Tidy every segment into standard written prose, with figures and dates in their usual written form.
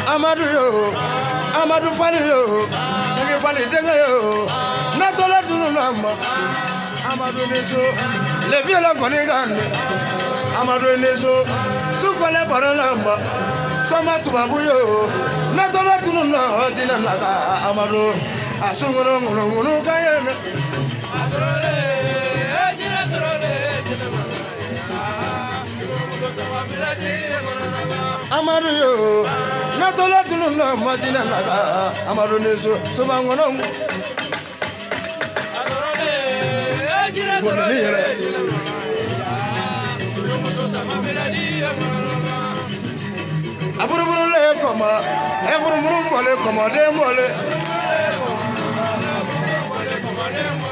Amadu yo, Amadu Fali yo, Sege Fali Denga yo, Natola Dunamba, Amadu Neso, Le Viola Gonigande, Amadu Neso, Sukole Baralamba, Sama Tubabu yo, Natola Dunamba, Dinanaga, Amadu, Asungoro Munu Kayana. Amadu yo, Natola Tununa Majina Naga, Amadu Neso, Subangonong. Aburubule koma, Eburumule koma, Demole.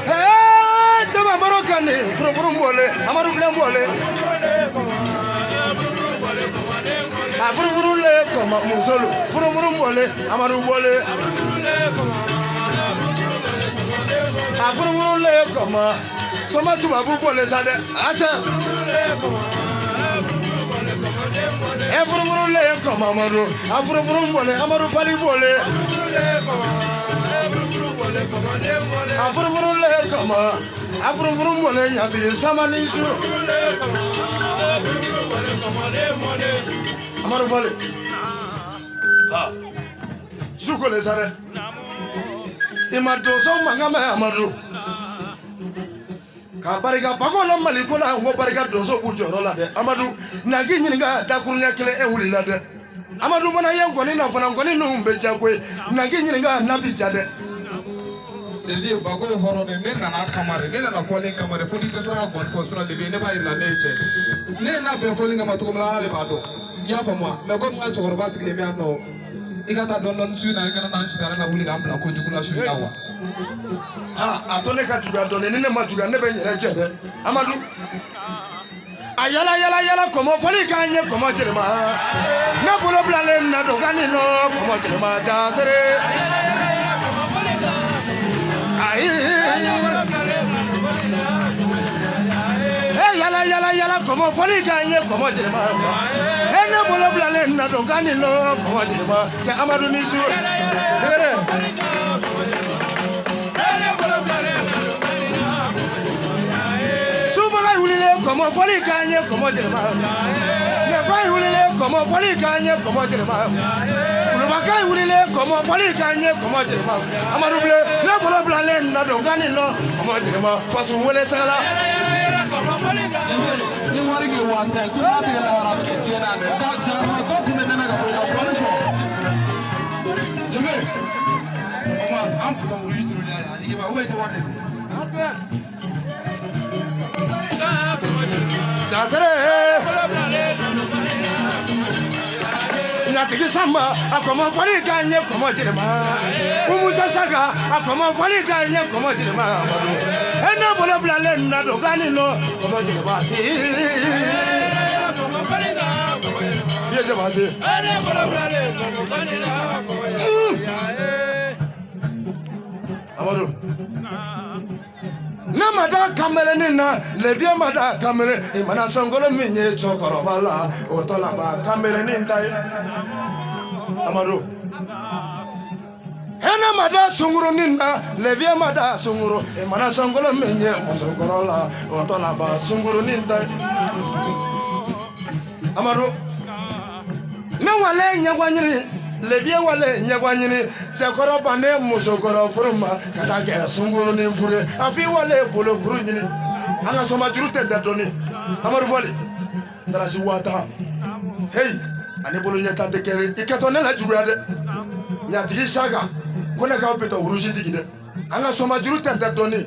Hey, Tama Marokani, Burumule, Amadu Blambole. Afurumule koma musolo, furumule, Amadu Bole. Afurumule koma, Soma Tubabu Bole Sade, Acha. Afurumule koma Amadu, Afurumule, Amadu Fali Bole. Afurumule koma, Afurumule Yati Samanishu. Amadu Fali. Ha. Suko le sare. Imado so mangame Amadu. Ka barika bagola maliko na ngo barika dozo bujoro la de. Amadu nagi nyinga dakurunya kile e wuli la de. Amadu mana yango ni na fana ngoni no mbe jakwe nagi nyinga nabi jade. Leli bago horo ne na kamare ne na falling kamare fodi ko sa gon fo sura libe ne ba ila neche ne na be falling ma to mala le bado ya fa moi me ko ngal choro ba sikle mi anno igata don su na kana na sita na wuli gambla ko jukula su dawa ha atone ka juga don ne ma juga ne be nyere jede Amadu ayala komo fali kanye komo jerema na bolo blale na do ganino komo jerema ja sere hey yala komo fali kanye komo jerema hey na bolo blale na do ganino komo jerema ja Amadu nisu dere Subaga ulile komo fali kanye komo jerema ne bai ulile komo fali kanye komo jerema Ulubakai ulile komo fali kanye komo jerema Amadu ble ne bolo blale na do ganino komo jerema fasu wole sala ni wari ge wante su na te la wara ke chena ne ta jama to kuma na ga ko ko fo lebe oma am to ko wi to ya ni ba we to warte Jasere Nyatigi samba akoma fali ganye komo jerema Umucha shaka akoma fali ganye komo jerema Amadu ena bolo blale na do ganino komo jerema Ye jamaate ena bolo blale na do ganino komo jerema Amadu Namada kamere nina levie mada kamere imana songolo minye chokoro bala otola ba kamere nintai Amadu hena mada sunguru nina levie mada sunguru imana songolo minye musokoro la otola ba sunguru nintai Amadu na wale nyagwanyiri levie wale nyagwanyini chakoro bane musokoro furuma katake sunguru ni fure afi wale bolo furu nyini anga soma jurute dadoni Amadu Fali tarasi wata hey ani bolo nyata de kere ikato nela jurade nyati shaka kona ka opeta uruji digide anga soma jurute dadoni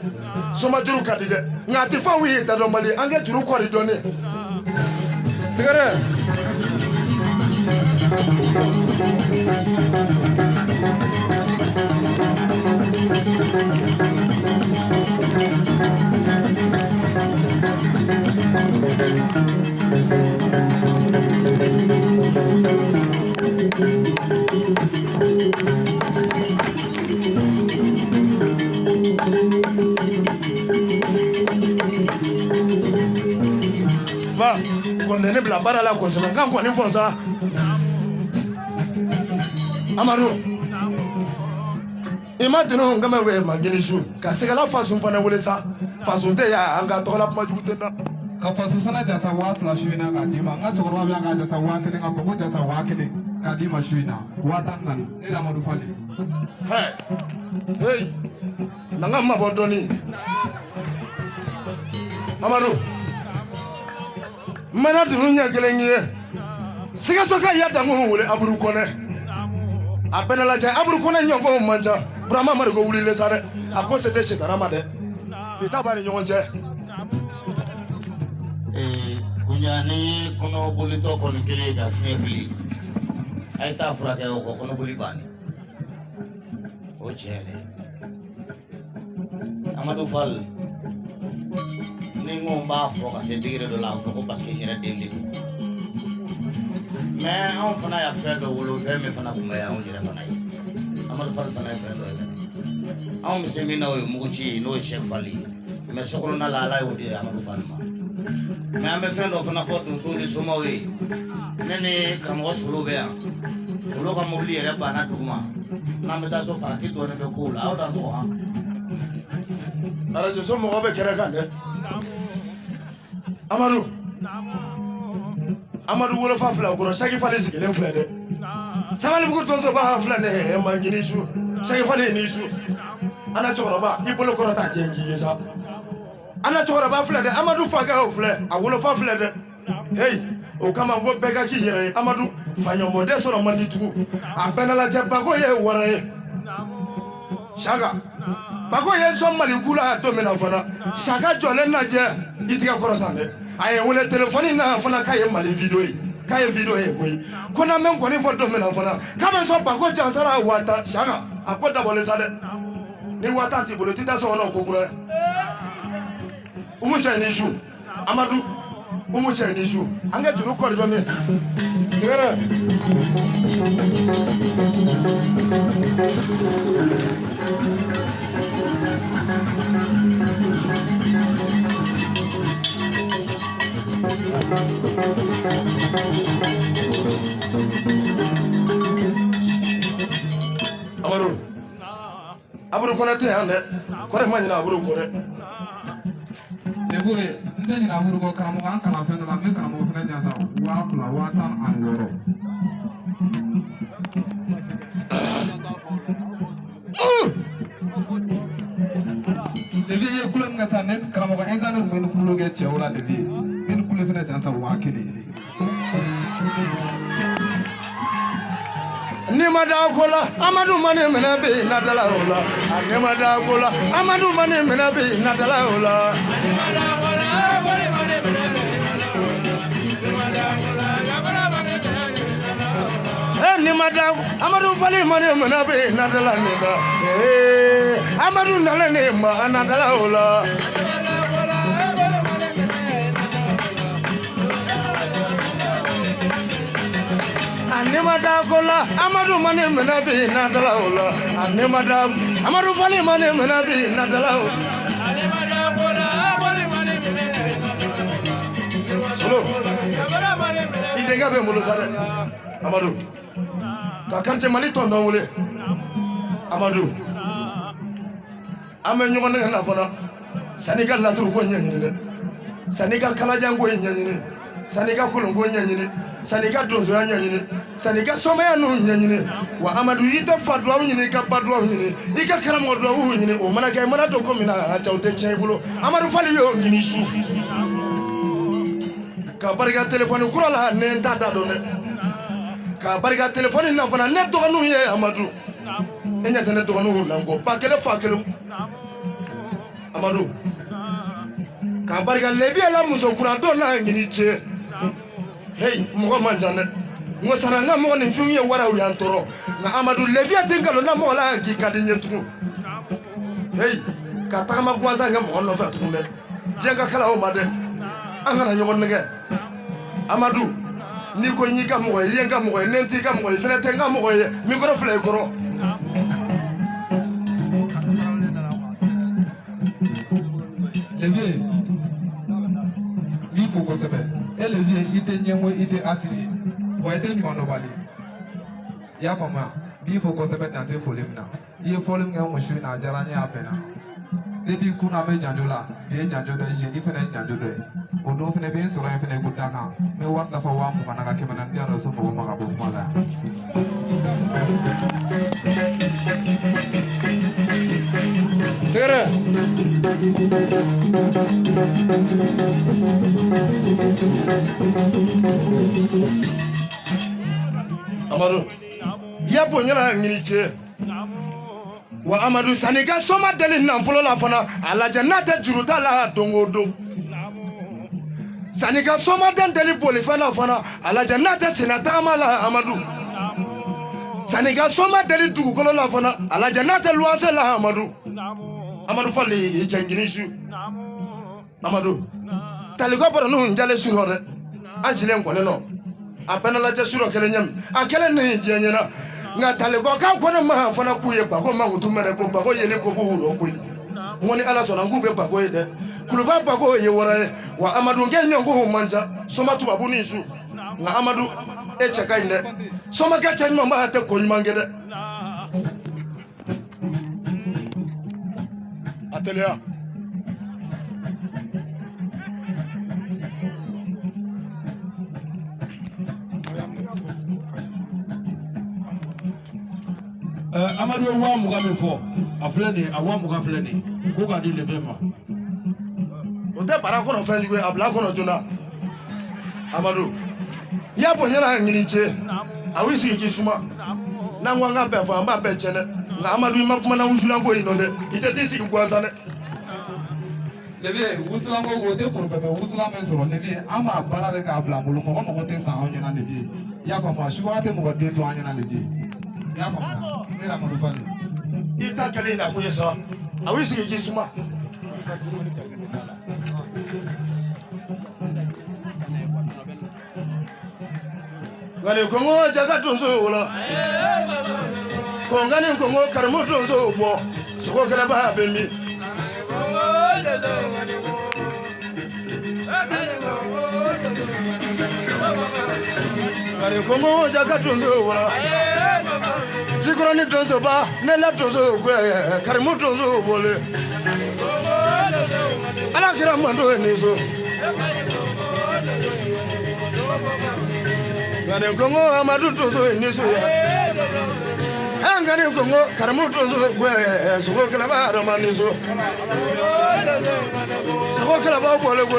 soma juru kadide ngati fa wi dadomali anga juru ko ridoni tigare Va konde ne bila bara la ko se kan ko ni fonsa Amadu imadino ngama we mangini shu ka segala façon fana wele sa façon te ya anga to la kuma jugutenda ka façon fana jasa wa flash wina ga dima nga to ro ba nga jasa wa kele nga ko jasa wa kele ka dima shuina wa tan nan ni Amadu Fali hey nanga mabodoni Amadu mana dunu nya gelenye siga soka ya dangu wole Aburu Kone abena la jay Aburu Kone nyongo manja Brahma margo wuli le sare ako c'était chez Ramade ita bari nyonje kunyani kono bolito kono kele da snefli aita frake ko kono boli bani o chele Amadu Fall ningo ba fo ka se digre do la fo ko parce que ñere dindi mais on fana ya fe do wolo fe me fana ko ya on ñere fana Amadu Fall fana fe do on mi se mina o muguchi no Cheikh Fally mais sokolo na la la o di Amadu Fall ma mais ambe fe do fana fo to so di sumawi nene kam go sulu be ya sulu ka mobili ere bana duma na me da so fara ki do ne be ko la o da to ha arajo so mo be kere kan de Amadu wolo fa fla ko Cheikh Fally sigelen fla de samali bugu ton so ba fla ne e mangini shu Cheikh Fally ni shu ana choroba ibolo ko ta jengi sa ana choroba fla de Amadu faga o fla a wolo fa fla de hey o kama ngo bega ki yere Amadu fanyo mode so no mandi tu abena la jabba ko ye wore Shaka bako ye so mali kula to mena fana Shaka jole na je itiga korosa de aye wole telephone na fana kaye mali video yi kaye video he koyi kona men ko ni foto mena fana kama so bako jansara wata Shaka akoda bole sale ni wata ti bole tita so no kokura umu chani shu Amadu umu chani shu anga juru ko do me tigara Aburu Kone te ande kore manyina Aburu Kone Nebuye ndeni na Amadu ko karamu an kala fe no la me karamu fana jasa wa fla wa tan an woro Levi ye kulem nga sa ne karamu ko insane men kulo ge chewla Levi men kulo fana jasa wa kele Nimada kola Amadu mane mena be nadala ola Nimada kola Amadu mane mena be nadala ola Nimada kola mane mena be Nimada kola mane mena be Nimada Amadu Fally mane mena be nadala neba Amadu nala ne ma nadala ola Nimada kola Amadu mane mena be nadala ola Nimada Amadu Fally mane mena be nadala ola Nimada kola Fally mane mena solo idenga be mulo sare Amadu ka quartier Mali tondo wole Amadu ame nyongo na fana Senegal la turu ko nyanyini de Senegal kala jango nyanyini Senegal kolongo nyanyini Senegal donzo nyanyini Senegal somaya no nyanyini wa Amadu yita fadwa nyini ka badwa nyini ika karamo dwa wu nyini o mana kay mana do ko mina a chawte chaybulo Amadu Fally yo nyini su ka barga telephone kurala ne tada do ne ka barga telephone na fana ne do nu ye Amadu enya tane do nu nango pa kele fa kele Amadu ka barga levi ala muso kurado na nyini che hey mo manjane ngo saranga mo ni fumi wara wi antoro na Amadu levi atingalo na mo la ki kadinye tu hey ka tama gwaza ngam on no fa tu ne jenga kala o made angana nyongon nge Amadu ni ko nyi ka mo yenga mo nenti ka mo fene tenga mo micro fle koro Levi mi fo ko sebe ele Olivier ite nyemwe ite asiri wa ite ni manobali ya fama bi fo ko sebe dante folim na ye folim nga mo shi na jaranya apena debi kuna me jandola bi janjo do je ni fene janjo do o do fene be so ra fene gudda kan me warda fa wa mo kana ka kemana ndi aro so mo ma ka bo mala Tere Amadou ya bonyana ngiriche wa Amadou Sanika soma deli namfolo la fana ala jannata juruta la dongodo Sanika soma deli boli fana ala jannata senata mala Amadou Sanika soma deli dugukolo la fana ala jannata luase la Amadou Fali janginishu Amadou taliko para no njale surore anjile ngone no apena la jasuro kele nyam akele ne jenyena nga taliko ka kono ma fana kuye ba ko ma gutumere ko ba ko yele ko buhuro ko ngoni ala sona ngube ba ko yede kuluba ba ko ye worare wa Amadou ngenyo ngo manja soma tu babuni su nga Amadou e chakaine soma ka chanma ma hata ko nyimangede Atelier Amadou wa mugabe fo afleni awa mugafleni ko ga di levema o te para ko no fenjwe abla ko no jona Amadou ya bonyana nginiche awisi kisuma na ngwanga be fo amba be chene nga Amadou ma kuma na usula ko ino de itete si kwanza ne lebi usula ko o te problème usula men soro lebi ama barale ka abla mulu mo mo te sa onye na lebi ya fa mo shuwa te mo de to anya na lebi ya fa mo ne la mo fani ita kale na ko yesa awisi kisuma ngani ko mo jaga tunzo wala ko ngani ko mo karmo tunzo bo so kala ba be mi ngani ko mo jaga tunzo wala jikoro ni tunzo ba ne la tunzo ko karmo tunzo bole ala kira mando ni so ngani ko mo Amadou tunzo ni so ya angani ko mo karmo tunzo ko so kala ba do man ni so kala ba bole ko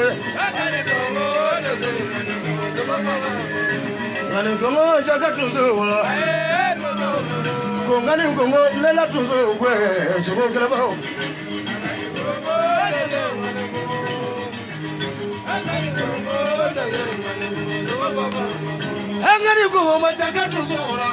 ngani ko mo jaga tunzo wala ko ngani ko mo lela tunzo ko so kala ba angani ko mo jaga tunzo wala